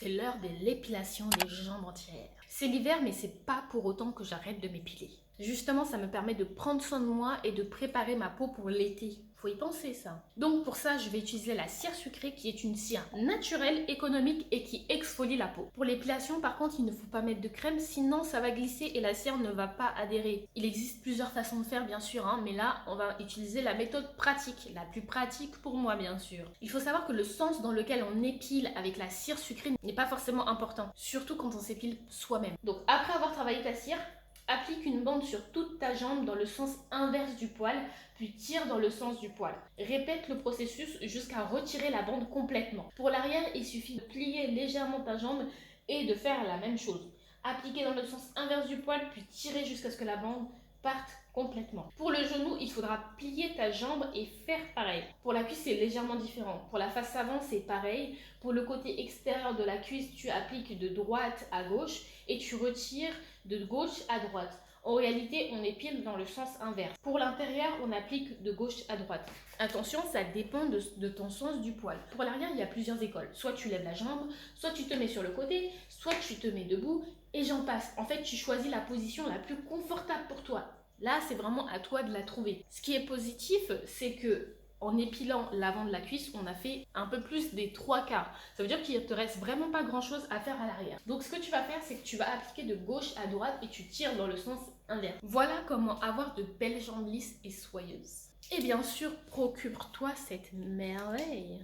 C'est l'heure de l'épilation des jambes entières. C'est l'hiver, mais c'est pas pour autant que j'arrête de m'épiler. Justement, ça me permet de prendre soin de moi et de préparer ma peau pour l'été. Faut y penser ça. Donc pour ça, je vais utiliser la cire sucrée qui est une cire naturelle, économique et qui exfolie la peau. Pour l'épilation, par contre, il ne faut pas mettre de crème, sinon ça va glisser et la cire ne va pas adhérer. Il existe plusieurs façons de faire, bien sûr, mais là, on va utiliser la méthode pratique, la plus pratique pour moi, bien sûr. Il faut savoir que le sens dans lequel on épile avec la cire sucrée n'est pas forcément important, surtout quand on s'épile soi-même. Donc après avoir travaillé ta cire, applique une bande sur toute ta jambe dans le sens inverse du poil, puis tire dans le sens du poil. Répète le processus jusqu'à retirer la bande complètement. Pour l'arrière, il suffit de plier légèrement ta jambe et de faire la même chose. Appliquer dans le sens inverse du poil, puis tirer jusqu'à ce que la bande parte complètement. Pour le genou, il faudra plier ta jambe et faire pareil. Pour la cuisse, c'est légèrement différent. Pour la face avant, c'est pareil. Pour le côté extérieur de la cuisse, tu appliques de droite à gauche et tu retires de gauche à droite. En réalité, on épile dans le sens inverse. Pour l'intérieur, on applique de gauche à droite. Attention, ça dépend de ton sens du poil. Pour l'arrière, il y a plusieurs écoles. Soit tu lèves la jambe, soit tu te mets sur le côté, soit tu te mets debout, et j'en passe. En fait, tu choisis la position la plus confortable pour toi. Là, c'est vraiment à toi de la trouver. Ce qui est positif, c'est que en épilant l'avant de la cuisse, on a fait un peu plus des 3/4. Ça veut dire qu'il ne te reste vraiment pas grand chose à faire à l'arrière. Donc ce que tu vas faire, c'est que tu vas appliquer de gauche à droite et tu tires dans le sens inverse. Voilà comment avoir de belles jambes lisses et soyeuses. Et bien sûr, procure-toi cette merveille.